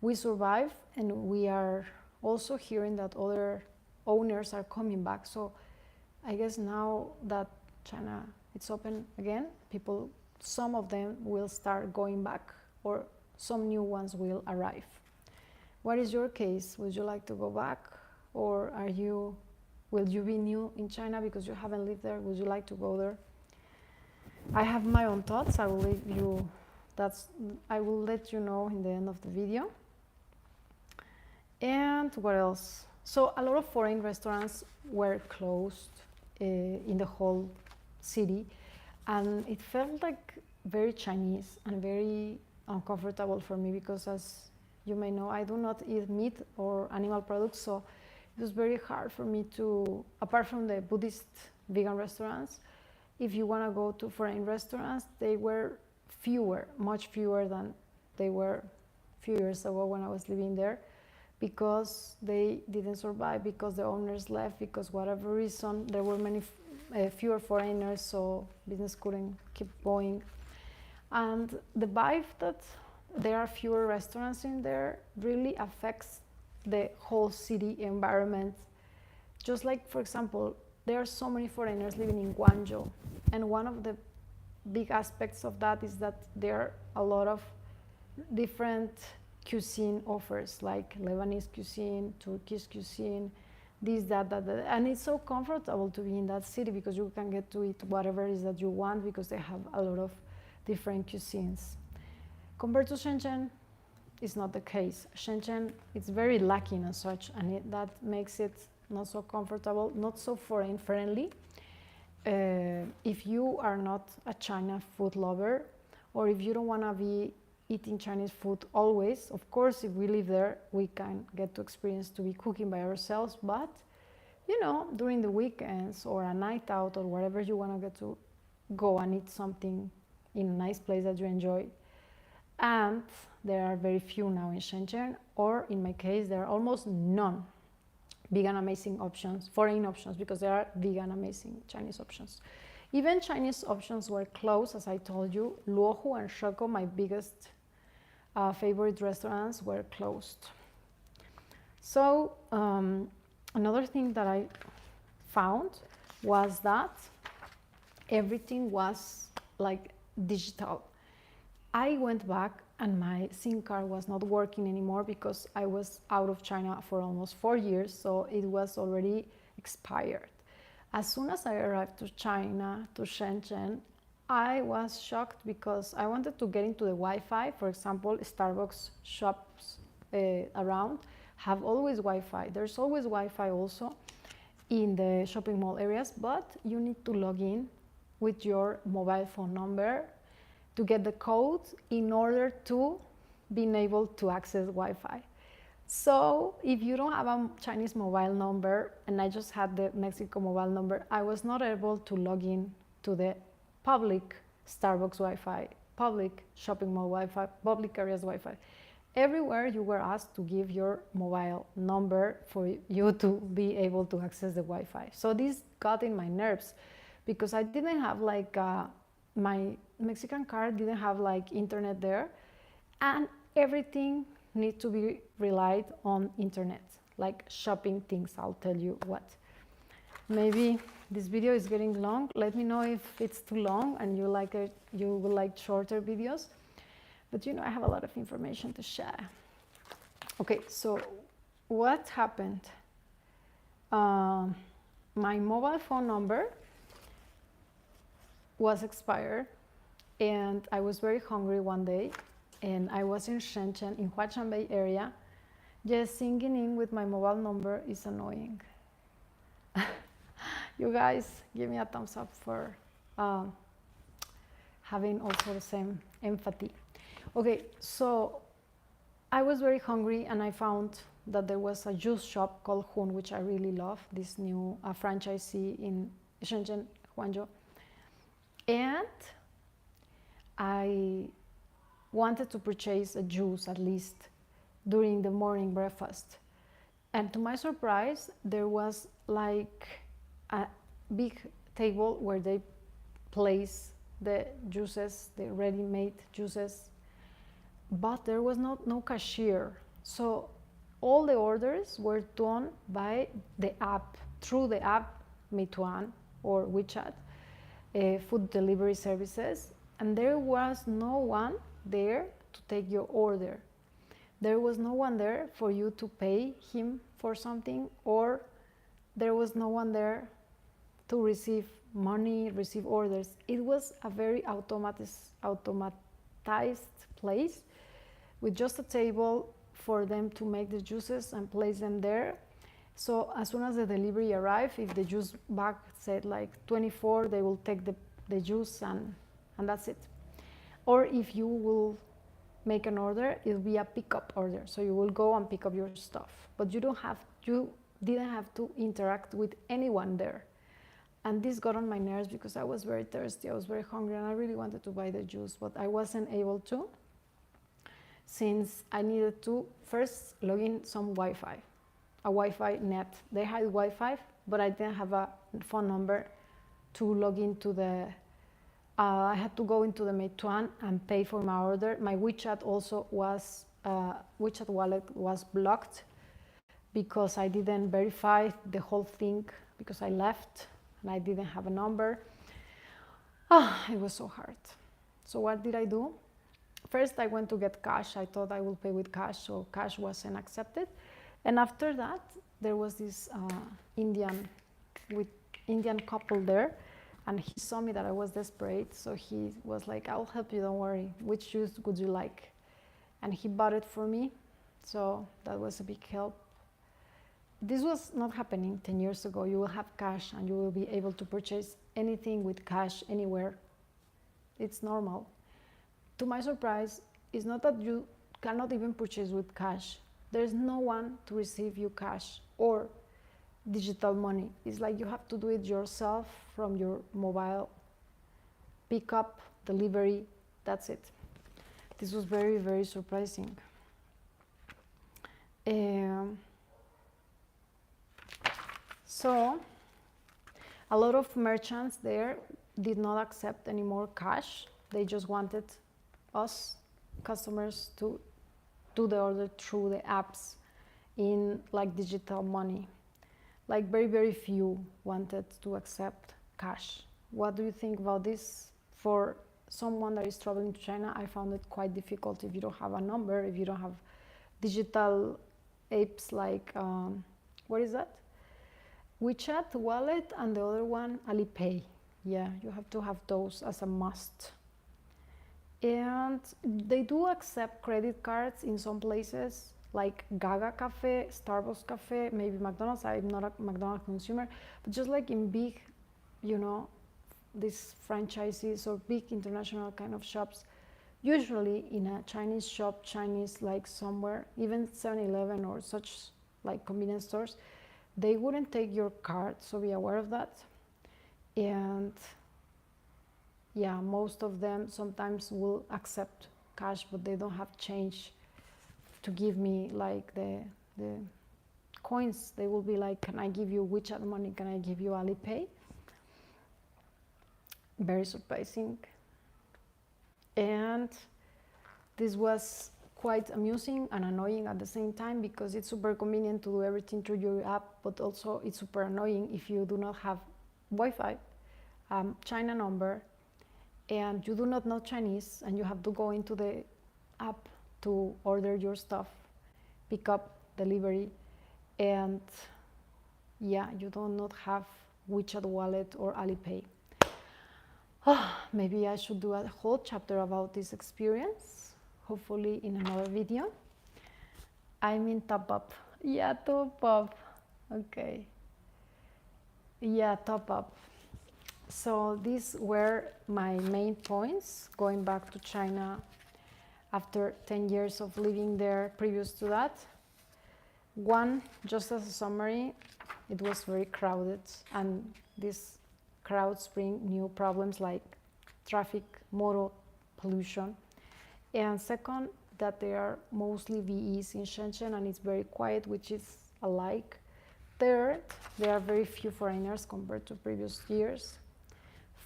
We survived, and we are also hearing that other owners are coming back. So I guess now that China it's open again, people, some of them will start going back, or some new ones will arrive. What is your case? Would you like to go back, or will you be new in China because you haven't lived there? Would you like to go there? I have my own thoughts. I will let you know in the end of the video. And what else? So a lot of foreign restaurants were closed in the whole city, and it felt like very Chinese and very uncomfortable for me, because as you may know, I do not eat meat or animal products, so it was very hard for me to, apart from the Buddhist vegan restaurants, if you want to go to foreign restaurants, they were fewer, much fewer than they were a few years ago when I was living there, because they didn't survive, because the owners left, because whatever reason, there were many fewer foreigners, so business couldn't keep going. And the vibe that there are fewer restaurants in there really affects the whole city environment. Just like, for example, there are so many foreigners living in Guangzhou, and one of the big aspects of that is that there are a lot of different cuisine offers, like Lebanese cuisine, Turkish cuisine, this, that, and it's so comfortable to be in that city, because you can get to eat whatever it is that you want, because they have a lot of different cuisines. Compared to Shenzhen, it's not the case. Shenzhen, it's very lacking and such, and that makes it not so comfortable, not so foreign friendly. If you are not a China food lover, or if you don't want to be eating Chinese food always, of course, if we live there, we can get to experience to be cooking by ourselves, but you know, during the weekends or a night out or whatever, you want to get to go and eat something in a nice place that you enjoy. And there are very few now in Shenzhen, or in my case, there are almost none vegan amazing options, foreign options, because there are vegan amazing Chinese options. Even Chinese options were closed, as I told you. Luohu and Shoko, my biggest favorite restaurants, were closed. So another thing that I found was that everything was like digital. I went back and my SIM card was not working anymore, because I was out of China for almost 4 years, so it was already expired. As soon as I arrived to China, to Shenzhen, I was shocked because I wanted to get into the Wi-Fi. For example, Starbucks shops around have always Wi-Fi. There's always Wi-Fi also in the shopping mall areas, but you need to log in with your mobile phone number to get the code in order to being able to access Wi-Fi. So if you don't have a Chinese mobile number, and I just had the Mexico mobile number, I was not able to log in to the public Starbucks Wi-Fi, public shopping mall Wi-Fi, public areas Wi-Fi. Everywhere you were asked to give your mobile number for you to be able to access the Wi-Fi. So this got in my nerves because I didn't have like, my Mexican card didn't have like internet there, and everything needs to be relied on internet, like shopping things. I'll tell you what. Maybe this video is getting long. Let me know if it's too long and you like it, you would like shorter videos. But you know, I have a lot of information to share. Okay, so what happened? My mobile phone number was expired, and I was very hungry one day, and I was in Shenzhen, in Huaqiang Bay area. Just singing in with my mobile number is annoying. You guys, give me a thumbs up for having also the same empathy. Okay, so I was very hungry, and I found that there was a juice shop called Hun, which I really love, this new franchisee in Shenzhen, Huangzhou. And I wanted to purchase a juice at least during the morning breakfast. And to my surprise, there was like a big table where they place the juices, the ready-made juices, but there was no cashier. So all the orders were done by the app, through the app, Meituan or WeChat, food delivery services, and there was no one there to take your order. There was no one there for you to pay him for something, or there was no one there to receive money, receive orders. It was a very automatized place with just a table for them to make the juices and place them there. So as soon as the delivery arrived, if the juice bag said like 24, they will take the juice and that's it. Or if you will make an order, it'll be a pickup order. So you will go and pick up your stuff, but you didn't have to interact with anyone there. And this got on my nerves because I was very thirsty, I was very hungry, and I really wanted to buy the juice, but I wasn't able to, since I needed to first log in some Wi-Fi, a Wi-Fi net. They had Wi-Fi, but I didn't have a phone number to log into the, I had to go into the Meituan and pay for my order. My WeChat also was, WeChat wallet was blocked because I didn't verify the whole thing because I left and I didn't have a number. It was so hard. So what did I do? First, I went to get cash. I thought I would pay with cash, so cash wasn't accepted. And after that, there was this Indian couple there, and he saw me that I was desperate, so he was like, "I'll help you, don't worry. Which juice would you like?" And he bought it for me, so that was a big help. This was not happening 10 years ago. You will have cash and you will be able to purchase anything with cash anywhere. It's normal. To my surprise, it's not that you cannot even purchase with cash. There's no one to receive you cash or digital money. It's like you have to do it yourself from your mobile, pick up, delivery, that's it. This was very, very surprising. So a lot of merchants there did not accept any more cash. They just wanted us customers to do the order through the apps in like digital money. Like very, very few wanted to accept cash. What do you think about this? For someone that is traveling to China, I found it quite difficult if you don't have a number, if you don't have digital apps like, what is that? WeChat wallet, and the other one, Alipay. Yeah, you have to have those as a must. And they do accept credit cards in some places, like Gaga Cafe, Starbucks Cafe, maybe McDonald's. I'm not a McDonald's consumer, but just like in big, you know, these franchises or big international kind of shops, usually in a Chinese shop, Chinese like somewhere, even 7-Eleven or such like convenience stores, they wouldn't take your card, so be aware of that. And yeah, most of them sometimes will accept cash, but they don't have change to give me like the coins. They will be like, can I give you WeChat money? Can I give you Alipay? Very surprising. And this was quite amusing and annoying at the same time, because it's super convenient to do everything through your app, but also it's super annoying if you do not have Wi-Fi, China number, and you do not know Chinese, and you have to go into the app to order your stuff, pick up, delivery, and yeah, you do not have WeChat wallet or Alipay. Maybe I should do a whole chapter about this experience, hopefully in another video. I'm in top up. Yeah, top up. Okay. Yeah, top up. So these were my main points going back to China after 10 years of living there previous to that. One, just as a summary, it was very crowded, and these crowds bring new problems like traffic, motor pollution. And second, that they are mostly VEs in Shenzhen and it's very quiet, which is a like. Third, there are very few foreigners compared to previous years.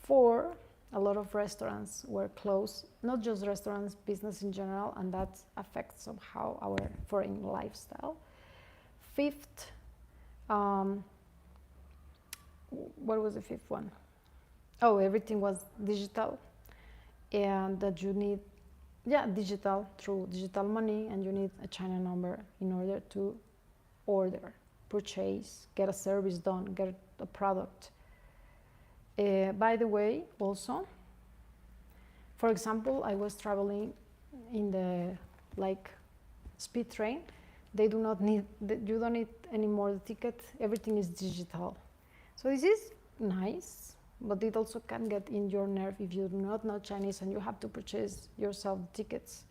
4, a lot of restaurants were closed, not just restaurants, business in general, and that affects somehow our foreign lifestyle. 5th, what was the 5th one? Oh, everything was digital, and that you need, digital, through digital money, and you need a China number in order to order, purchase, get a service done, get a product. By the way, also, for example, I was traveling in the speed train. They do not need, you don't need any more the ticket. Everything is digital. So this is nice, but it also can get in your nerve if you do not know Chinese and you have to purchase yourself tickets.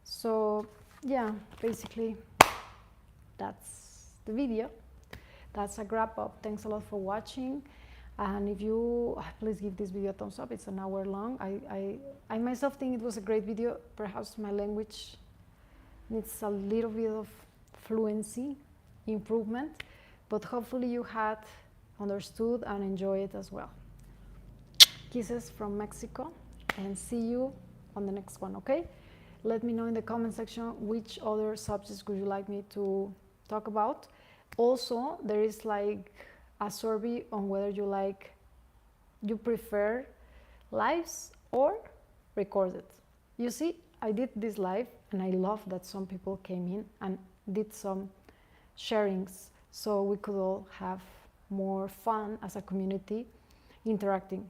So yeah, basically that's the video. That's a wrap up. Thanks a lot for watching. And if you, please give this video a thumbs up. It's an hour long. I myself think it was a great video. Perhaps my language needs a little bit of fluency improvement, but hopefully you had understood and enjoyed it as well. Kisses from Mexico, and see you on the next one, okay? Let me know in the comment section which other subjects would you like me to talk about. Also, there is like a survey on whether you prefer lives or recorded. You see, I did this live and I love that some people came in and did some sharings, so we could all have more fun as a community interacting.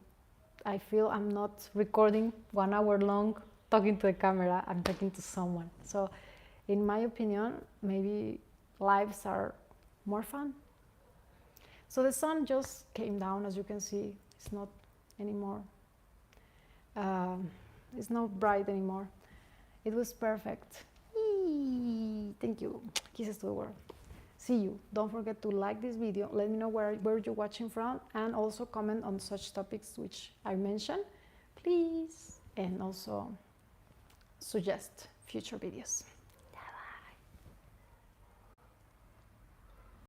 I feel I'm not recording 1 hour long talking to the camera, I'm talking to someone. So in my opinion, maybe lives are more fun. So the sun just came down, as you can see. It's not anymore, it's not bright anymore. It was perfect. Eee, thank you. Kisses to the world. See you. Don't forget to like this video. Let me know where you're watching from, and also comment on such topics which I mentioned, please. And also suggest future videos.